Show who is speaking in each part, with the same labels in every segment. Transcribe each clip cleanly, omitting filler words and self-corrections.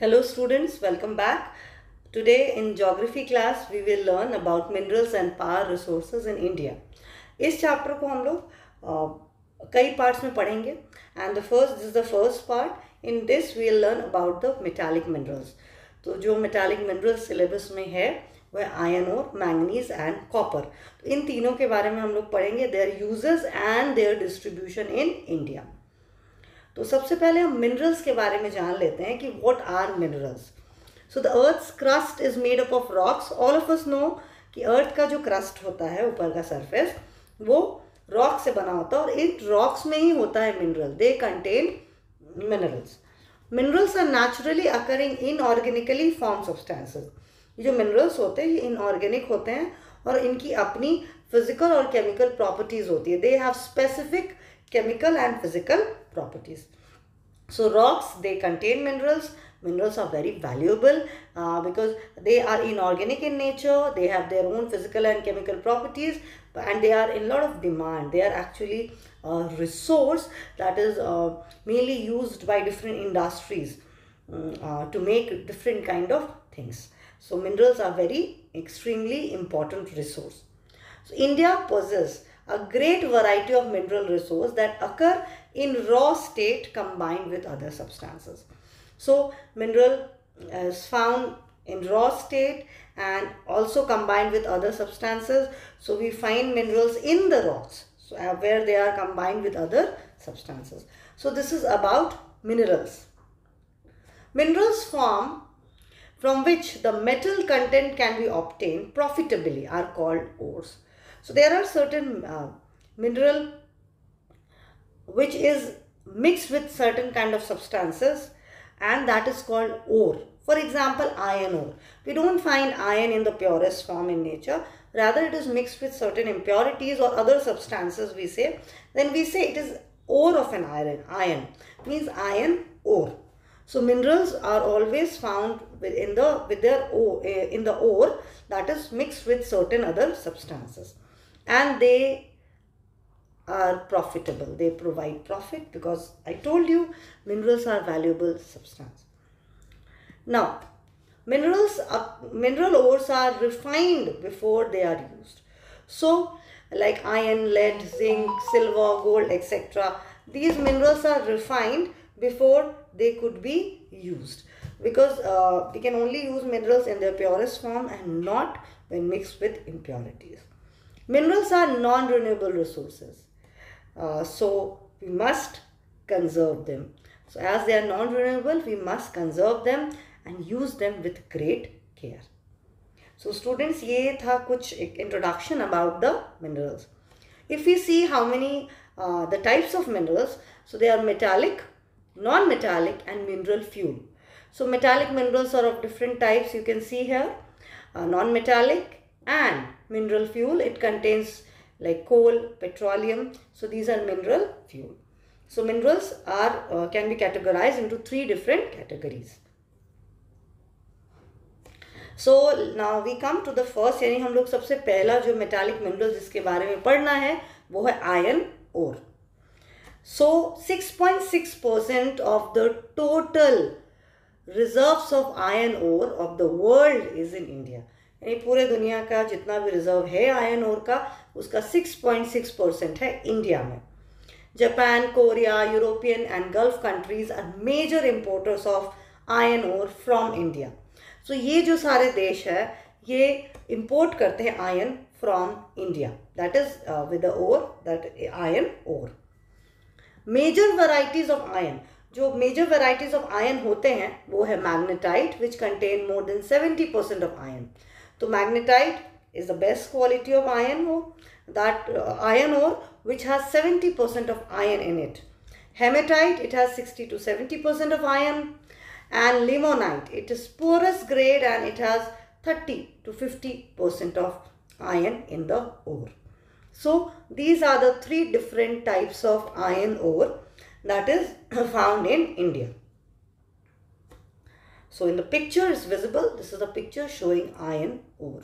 Speaker 1: Hello students, welcome back. Today in geography class we will learn about minerals and power resources in India. इस chapter को हम लोग कई parts में पढ़ेंगे and this is the first part. In this we will learn about the metallic minerals. तो जो metallic minerals syllabus में है वह आयरन और मैंगनीज एंड कॉपर. तो इन तीनों के बारे में हम लोग पढ़ेंगे, there uses and there distribution in India. तो सबसे पहले हम मिनरल्स के बारे में जान लेते हैं कि what are minerals. So the earth's crust is made up of rocks. All of us know कि अर्थ का जो क्रस्ट होता है, ऊपर का सरफेस, वो रॉक से बना होता है और इन रॉक्स में ही होता है mineral. They contain minerals. Minerals are naturally occurring inorganically form substances. ये जो मिनरल्स होते हैं ये इनऑर्गेनिक होते हैं और इनकी अपनी फिजिकल और केमिकल प्रॉपर्टीज होती है. They have specific chemical and physical properties. So rocks, they contain minerals. Minerals are very valuable because they are inorganic in nature. They have their own physical and chemical properties and they are in lot of demand. They are actually a resource that is mainly used by different industries to make different kind of things. So minerals are very extremely important resource. So India possesses a great variety of mineral resources that occur in raw state combined with other substances. So mineral is found in raw state and also combined with other substances. So we find minerals in the rocks, so where they are combined with other substances. So this is about minerals. Minerals from which the metal content can be obtained profitably are called ores. So there are certain mineral which is mixed with certain kind of substances and that is called ore. For example, iron ore. We don't find iron in the purest form in nature. Rather it is mixed with certain impurities or other substances we say. Then we say it is ore of an iron. Iron means iron ore. So minerals are always found in the ore that is mixed with certain other substances. And they are profitable. They provide profit because I told you minerals are valuable substance. Now, mineral ores are refined before they are used. So, like iron, lead, zinc, silver, gold, etc. These minerals are refined before they could be used because we can only use minerals in their purest form and not when mixed with impurities. Minerals are non-renewable resources, so we must conserve them. So as they are non-renewable, we must conserve them and use them with great care. So students, ये था कुछ introduction about the minerals. If we see how many the types of minerals, so they are metallic, non-metallic and mineral fuel. So metallic minerals are of different types. You can see here non-metallic and mineral fuel. It contains like coal, petroleum. So these are mineral fuel. So minerals are can be categorized into three different categories. So now we come to the first, यानी हम लोग सबसे पहला जो metallic minerals जिसके बारे में पढ़ना है वो है iron ore. So 6.6% of the total reserves of iron ore of the world is in India. यानी पूरे दुनिया का जितना भी रिजर्व है आयरन ओर का उसका 6.6% है इंडिया में. Japan, Korea, European and Gulf countries are major importers of iron ore from India. So ये जो सारे देश है ये इंपोर्ट करते हैं iron from India. That is with the ore, that iron ore. Major varieties of iron, जो major varieties of iron होते हैं वो है magnetite which contain more than 70% of iron. So magnetite is the best quality of iron ore, that iron ore which has 70% of iron in it. Hematite, it has 60 to 70% of iron, and limonite, it is poorest grade and it has 30 to 50% of iron in the ore. So these are the three different types of iron ore that is found in India. So in the picture is visible, this is a picture showing iron ore.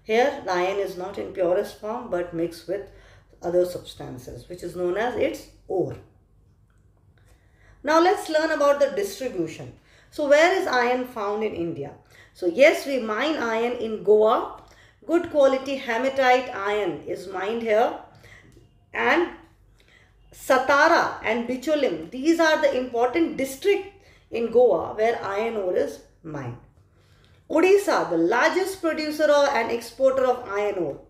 Speaker 1: Here the iron is not in purest form but mixed with other substances which is known as its ore. Now let's learn about the distribution. So where is iron found in India? So yes, we mine iron in Goa. Good quality hematite iron is mined here. And Satara and Bicholim, these are the important districts in Goa where iron ore is mined. Odisha, the largest producer and exporter of iron ore.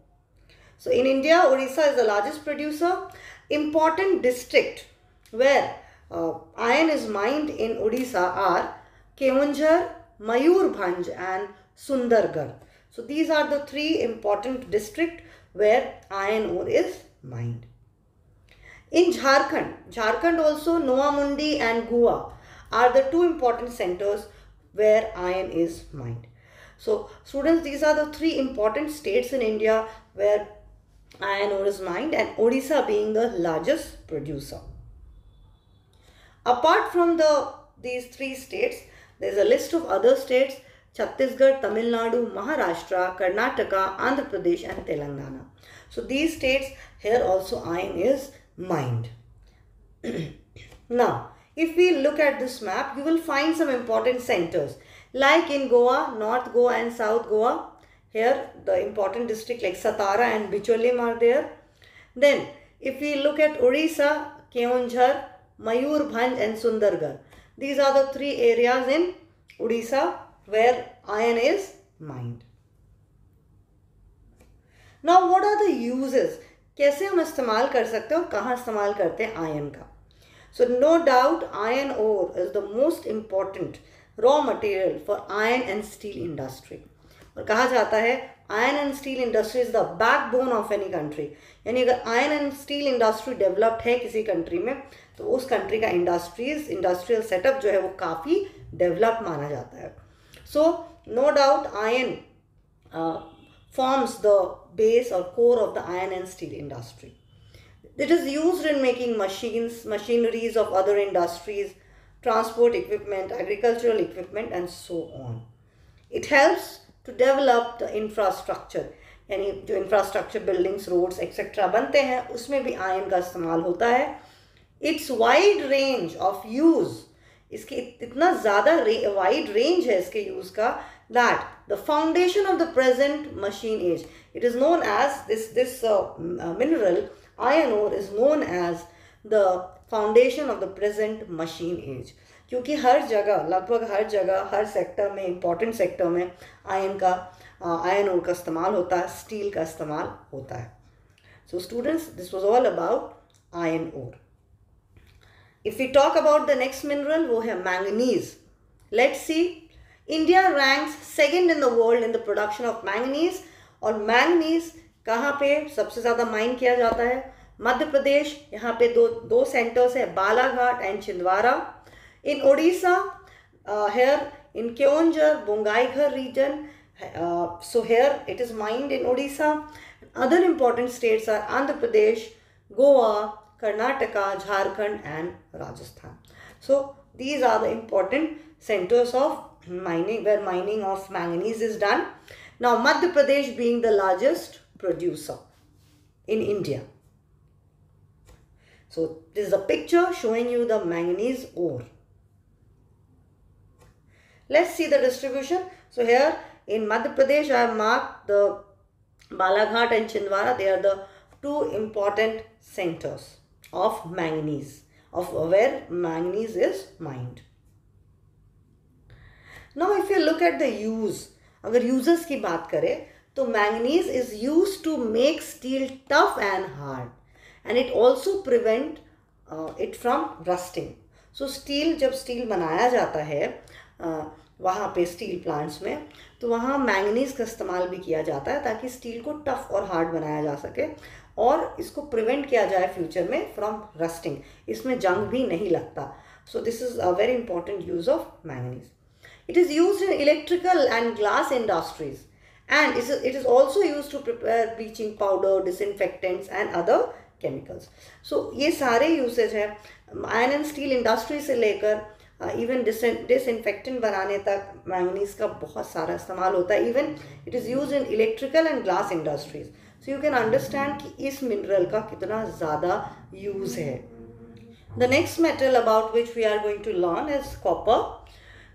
Speaker 1: So in India, Odisha is the largest producer. Important district where iron is mined in Odisha are Keonjhar, Mayurbhanj and Sundargarh. So these are the three important districts where iron ore is mined. In Jharkhand also Noamundi and Goa are the two important centers where iron is mined. So students, these are the three important states in India where iron ore is mined, and Odisha being the largest producer. Apart from these three states, there is a list of other states: Chhattisgarh, Tamil Nadu, Maharashtra, Karnataka, Andhra Pradesh and Telangana. So these states, here also iron is mined. Now, if we look at this map, you will find some important centers. Like in Goa, North Goa and South Goa, here the important district like Satara and Bicholim are there. Then, if we look at Odisha, Keonjhar, Mayurbhanj and Sundargarh, these are the three areas in Odisha where iron is mined. Now, what are the uses? कैसे हम इस्तेमाल कर सकते हैं और कहाँ इस्तेमाल करते हैं आयन का? So no doubt iron ore is the most important raw material for iron and steel industry. और कहा जाता है iron and steel industry is the backbone of any country. यानी अगर iron and steel industry developed है किसी country में, तो उस country का industrial setup जो है वो काफ़ी developed माना जाता है. So no doubt iron forms the base or core of the iron and steel industry. It is used in making machineries of other industries, transport equipment, agricultural equipment and so on. It helps to develop the infrastructure, यानी जो infrastructure buildings, roads etc. बनते हैं उसमें भी iron का इस्तेमाल होता है. Its wide range of use, इसकी इतना ज़्यादा wide range है इसके use का, that the foundation of the present machine age, it is known as this mineral iron ore is known as the foundation of the present machine age. क्योंकि हर जगह, लगभग हर जगह, हर सेक्टर में, इम्पॉर्टेंट सेक्टर में iron ore का इस्तेमाल होता है, स्टील का इस्तेमाल होता है. So students, this was all about iron ore. If we talk about the next mineral, वो है manganese. Let's see. India ranks second in the world in the production of manganese. और मैंगनीज कहाँ पे सबसे ज़्यादा माइन किया जाता है? मध्य प्रदेश. यहाँ पे दो सेंटर्स है, Balaghat and Chhindwara. In Odisha, here in Keonjhar, Bongaigarh region, so here it is mined in Odisha. Other important states are Andhra Pradesh, Goa, Karnataka, Jharkhand and Rajasthan. So these are the important centers of mining where mining of manganese is done. Now Madhya Pradesh being the largest producer in India. So this is a picture showing you the manganese ore. Let's see the distribution. So here in Madhya Pradesh I have marked the Balaghat and Chhindwara. They are the two important centers of manganese, of where manganese is mined. Now if you look at the use, अगर uses की बात करें तो manganese is used to make steel tough and hard, and it also prevent it from rusting. So steel, जब steel बनाया जाता है वहाँ पे स्टील प्लांट्स में, तो वहाँ मैंगनीज का इस्तेमाल भी किया जाता है ताकि स्टील को टफ और हार्ड बनाया जा सके और इसको प्रिवेंट किया जाए फ्यूचर में फ्रॉम रस्टिंग. इसमें जंग भी नहीं लगता. So this is a very important use of manganese. It is used in electrical and glass industries, and it is also used to prepare bleaching powder, disinfectants and other chemicals. So ये सारे usage हैं. Iron and steel industry से लेकर even disinfectant बनाने तक manganese का बहुत सारा इस्तेमाल होता है. Even it is use in electrical and glass industries. So you can understand कि इस मिनरल का कितना ज़्यादा यूज़ है. The next metal about which we are going to learn is copper.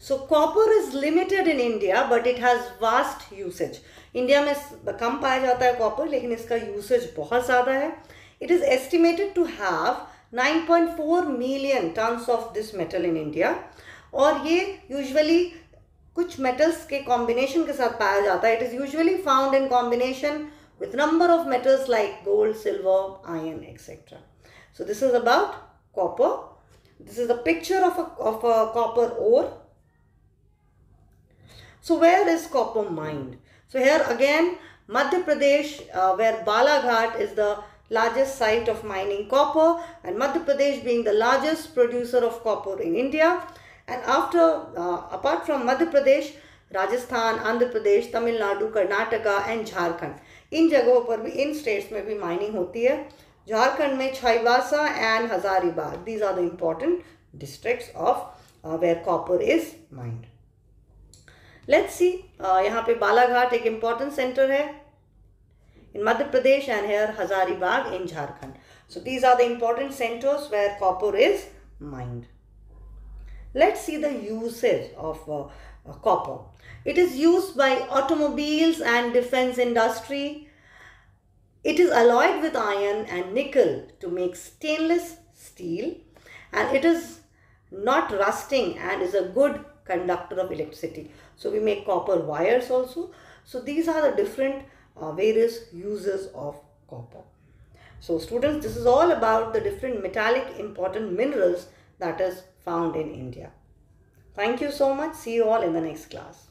Speaker 1: So copper is limited in India, but it has vast usage. India में कम पाया जाता है कॉपर, लेकिन इसका यूसेज बहुत ज़्यादा है. It is estimated to have 9.4 million tons of this metal in India. और ये यूजुअली कुछ मेटल्स के कॉम्बिनेशन के साथ पाया जाता है. It is usually found in combination with number of metals like gold, silver, iron, etc. So this is about copper. This is a picture of a copper ore. So where is copper mined? So here again, Madhya Pradesh, where Balaghat is the largest site of mining copper, and Madhya Pradesh being the largest producer of copper in India. And after, apart from Madhya Pradesh, Rajasthan, Andhra Pradesh, Tamil Nadu, Karnataka and Jharkhand. इन जगहों पर भी, इन states में भी mining होती है. झारखंड में Chaibasa and Hazaribagh. These are the important districts of where copper is mined. Let's see. यहाँ पे बालाघाट एक important center है in Madhya Pradesh, and here Hazaribagh in Jharkhand. So these are the important centers where copper is mined. Let's see the usage of copper. It is used by automobiles and defense industry. It is alloyed with iron and nickel to make stainless steel, and it is not rusting and is a good conductor of electricity. So we make copper wires also. So these are the different various uses of copper. So students, this is all about the different metallic important minerals that is found in India. Thank you so much. See you all in the next class.